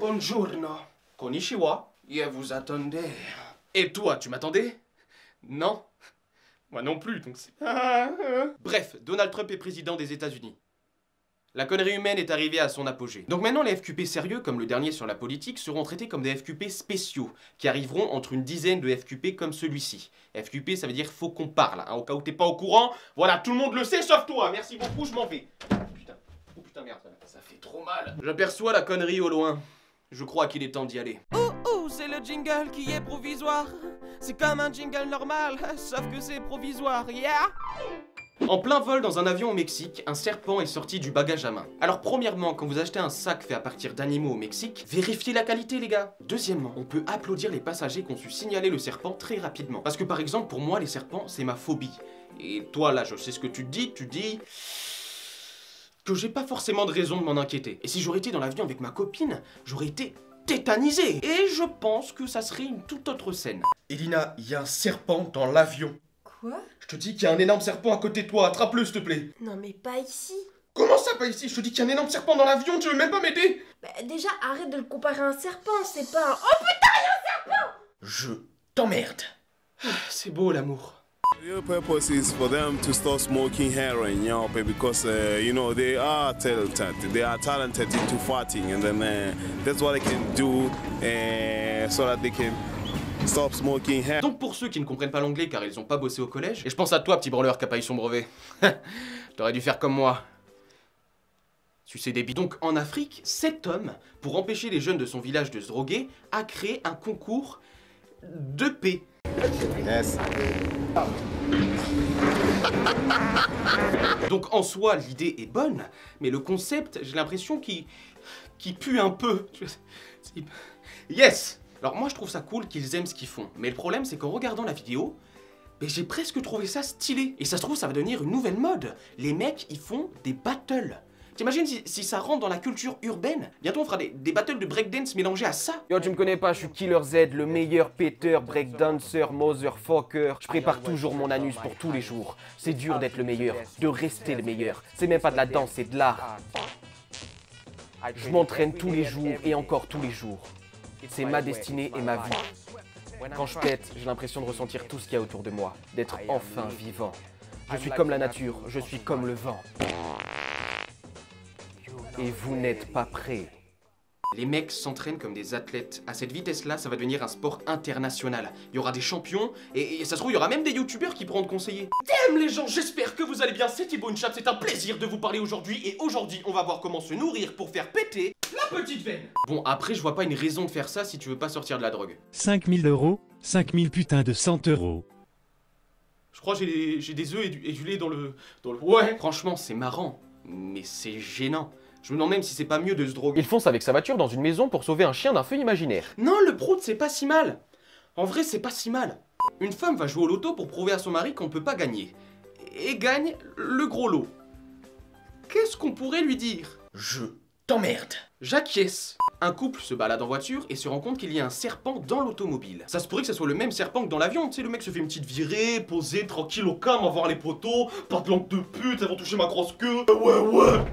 Buongiorno. Konnichiwa. Je vous attendais. Et toi, tu m'attendais? Non? Moi non plus, donc c'est... Bref, Donald Trump est président des États-Unis. La connerie humaine est arrivée à son apogée. Donc maintenant, les FQP sérieux, comme le dernier sur la politique, seront traités comme des FQP spéciaux, qui arriveront entre une dizaine de FQP comme celui-ci. FQP, ça veut dire faut qu'on parle, hein, au cas où t'es pas au courant. Voilà, tout le monde le sait, sauf toi. Merci beaucoup, je m'en vais. Putain, oh putain, merde, ça fait trop mal. J'aperçois la connerie au loin. Je crois qu'il est temps d'y aller. C'est le jingle qui est provisoire. C'est comme un jingle normal, sauf que c'est provisoire, yeah! En plein vol dans un avion au Mexique, un serpent est sorti du bagage à main. Alors premièrement, quand vous achetez un sac fait à partir d'animaux au Mexique, vérifiez la qualité les gars. Deuxièmement, on peut applaudir les passagers qui ont su signaler le serpent très rapidement. Parce que par exemple, pour moi, les serpents, c'est ma phobie. Et toi là, je sais ce que tu dis que j'ai pas forcément de raison de m'en inquiéter. Et si j'aurais été dans l'avion avec ma copine, j'aurais été tétanisé. Et je pense que ça serait une toute autre scène. Elina, il y a un serpent dans l'avion. Quoi? Je te dis qu'il y a un énorme serpent à côté de toi, attrape-le s'il te plaît. Non mais pas ici. Comment ça pas ici? Je te dis qu'il y a un énorme serpent dans l'avion, tu veux même pas m'aider? Bah déjà arrête de le comparer à un serpent, c'est pas un... Oh putain, il y a un serpent! Je t'emmerde. C'est beau l'amour. The real purpose is for them to stop smoking heroin, you know, because you know they are talented. They are talented into fighting, and then that's what they can do, so that they can stop smoking heroin. Donc pour ceux qui ne comprennent pas l'anglais car ils ont pas bossé au collège, et je pense à toi petit branleur qui a pas eu son brevet. T'aurais dû faire comme moi. Sucer des bidons. Donc en Afrique, cet homme, pour empêcher les jeunes de son village de se droguer, a créé un concours de paix. Yes. Donc en soi, l'idée est bonne, mais le concept, j'ai l'impression qu'il pue un peu. Yes! Alors moi je trouve ça cool qu'ils aiment ce qu'ils font, mais le problème c'est qu'en regardant la vidéo, j'ai presque trouvé ça stylé. Et ça se trouve ça va devenir une nouvelle mode. Les mecs ils font des battles. T'imagines si ça rentre dans la culture urbaine? Bientôt on fera des battles de breakdance mélangés à ça. Yo, tu me connais pas, je suis Killer Z, le meilleur péteur, breakdancer, motherfucker. Je prépare toujours mon anus pour tous les jours. C'est dur d'être le meilleur, de rester le meilleur. C'est même pas de la danse, c'est de l'art. Je m'entraîne tous les jours et encore tous les jours. C'est ma destinée et ma vie. Quand je pète, j'ai l'impression de ressentir tout ce qu'il y a autour de moi, d'être enfin vivant. Je suis comme la nature, je suis comme le vent. Et vous n'êtes pas prêts. Les mecs s'entraînent comme des athlètes. À cette vitesse-là, ça va devenir un sport international. Il y aura des champions, et ça se trouve, il y aura même des youtubeurs qui pourront te conseiller. Damn les gens, j'espère que vous allez bien, c'est Thibaut Inchap, c'est un plaisir de vous parler aujourd'hui, et aujourd'hui, on va voir comment se nourrir pour faire péter la petite veine. Bon, après, je vois pas une raison de faire ça si tu veux pas sortir de la drogue. 5000 €, 5000 putains de 100 €. Je crois que j'ai des œufs et du lait dans le... Ouais. Franchement, c'est marrant, mais c'est gênant. Je me demande même si c'est pas mieux de se droguer. Il fonce avec sa voiture dans une maison pour sauver un chien d'un feu imaginaire. Non, le prout, c'est pas si mal. En vrai, c'est pas si mal. Une femme va jouer au loto pour prouver à son mari qu'on ne peut pas gagner. Et gagne le gros lot. Qu'est-ce qu'on pourrait lui dire? Je t'emmerde. J'acquiesce. Un couple se balade en voiture et se rend compte qu'il y a un serpent dans l'automobile. Ça se pourrait que ce soit le même serpent que dans l'avion, tu sais, le mec se fait une petite virée, posé, tranquille au calme, à voir les poteaux, pas de lampe de pute, elles vont toucher ma grosse queue. Ouais.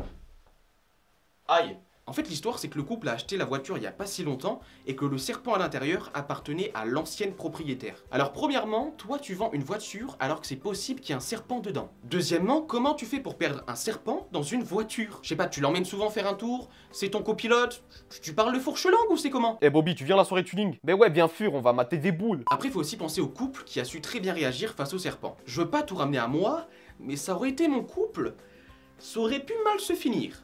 Aïe. En fait, l'histoire, c'est que le couple a acheté la voiture il y a pas si longtemps et que le serpent à l'intérieur appartenait à l'ancienne propriétaire. Alors, premièrement, toi, tu vends une voiture alors que c'est possible qu'il y ait un serpent dedans. Deuxièmement, comment tu fais pour perdre un serpent dans une voiture? Je sais pas, tu l'emmènes souvent faire un tour? C'est ton copilote? Tu parles le fourche-langue ou c'est comment? Eh Bobby, tu viens à la soirée tuning? Ben ouais, bien sûr, on va mater des boules. Après, il faut aussi penser au couple qui a su très bien réagir face au serpent. Je veux pas tout ramener à moi, mais ça aurait été mon couple. Ça aurait pu mal se finir.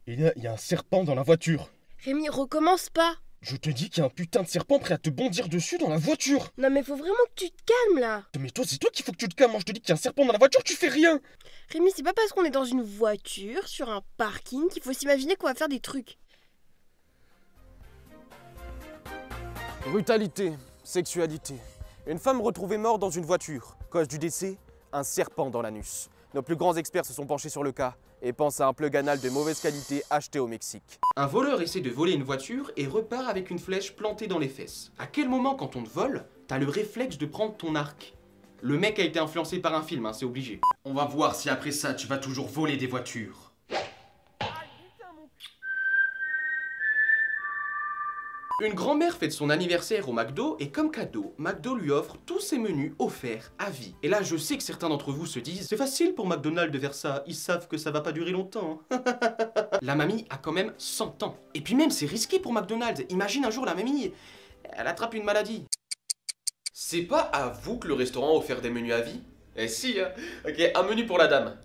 Il y a un serpent dans la voiture. Rémi, recommence pas. Je te dis qu'il y a un putain de serpent prêt à te bondir dessus dans la voiture. Non mais faut vraiment que tu te calmes là. Mais toi, c'est toi qu'il faut que tu te calmes. Moi, je te dis qu'il y a un serpent dans la voiture, tu fais rien. Rémi, c'est pas parce qu'on est dans une voiture, sur un parking, qu'il faut s'imaginer qu'on va faire des trucs. Brutalité, sexualité. Une femme retrouvée morte dans une voiture. Cause du décès, un serpent dans l'anus. Nos plus grands experts se sont penchés sur le cas et pensent à un plug anal de mauvaise qualité acheté au Mexique. Un voleur essaie de voler une voiture et repart avec une flèche plantée dans les fesses. À quel moment quand on te vole, t'as le réflexe de prendre ton arc? Le mec a été influencé par un film, hein, c'est obligé. On va voir si après ça tu vas toujours voler des voitures. Une grand-mère fête son anniversaire au McDo et comme cadeau, McDo lui offre tous ses menus offerts à vie. Et là, je sais que certains d'entre vous se disent « C'est facile pour McDonald's de faire ça, ils savent que ça va pas durer longtemps. » La mamie a quand même 100 ans. Et puis même, c'est risqué pour McDonald's. Imagine un jour la mamie, elle attrape une maladie. C'est pas à vous que le restaurant a offert des menus à vie? Eh si, hein. Ok, un menu pour la dame.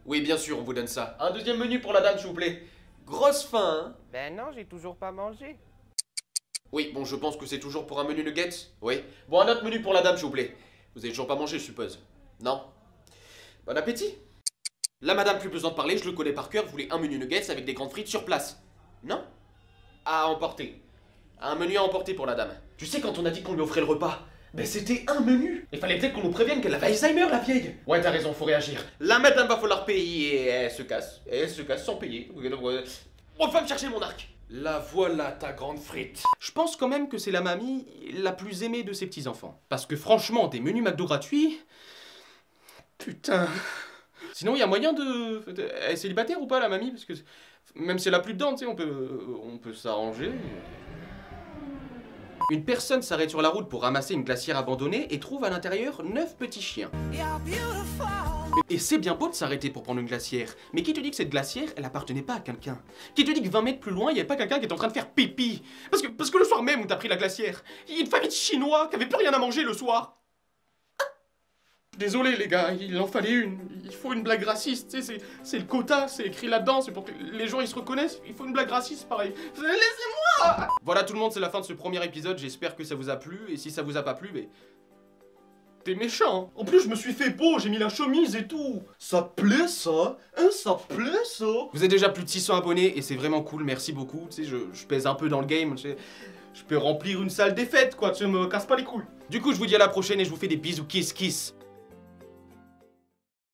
Oui, bien sûr, on vous donne ça. Un deuxième menu pour la dame, s'il vous plaît. Grosse faim, hein? Ben non, j'ai toujours pas mangé. Oui, bon, je pense que c'est toujours pour un menu nuggets. Oui. Bon, un autre menu pour la dame, s'il vous plaît. Vous avez toujours pas mangé, je suppose. Non? Bon appétit. Là, madame, plus besoin de parler, je le connais par cœur. Vous voulez un menu nuggets avec des grandes frites sur place? Non? À emporter. Un menu à emporter pour la dame. Tu sais, quand on a dit qu'on lui offrait le repas, ben c'était un menu. Il fallait peut-être qu'on nous prévienne qu'elle avait Alzheimer, la vieille. Ouais, t'as raison, faut réagir. La madame va falloir payer et elle se casse. Et elle se casse sans payer. On va me chercher mon arc. La voilà, ta grande frite. Je pense quand même que c'est la mamie la plus aimée de ses petits-enfants. Parce que franchement, des menus McDo gratuits... Putain... Sinon, il y a moyen de... Elle est célibataire ou pas, la mamie? Parce que même si elle a plus de dents, tu sais, on peut s'arranger. Une personne s'arrête sur la route pour ramasser une glacière abandonnée et trouve à l'intérieur 9 petits chiens. Et c'est bien beau de s'arrêter pour prendre une glacière, mais qui te dit que cette glacière, elle appartenait pas à quelqu'un? Qui te dit que 20 mètres plus loin, il n'y avait pas quelqu'un qui était en train de faire pipi? Parce que le soir même où t'as pris la glacière, il y a une famille de Chinois qui avait plus rien à manger le soir. Désolé les gars, il en fallait une. Il faut une blague raciste, tu sais, c'est le quota, c'est écrit là-dedans, c'est pour que les gens ils se reconnaissent. Il faut une blague raciste, pareil. Laissez-moi! Voilà tout le monde, c'est la fin de ce premier épisode, j'espère que ça vous a plu, et si ça vous a pas plu, mais... T'es méchant, hein. En plus je me suis fait beau, j'ai mis la chemise et tout. Ça plaît ça? Hein, ça plaît ça? Vous êtes déjà plus de 600 abonnés, et c'est vraiment cool, merci beaucoup. Tu sais, je pèse un peu dans le game, je peux remplir une salle des fêtes, quoi, tu me casses pas les couilles. Du coup, je vous dis à la prochaine et je vous fais des bisous kiss kiss.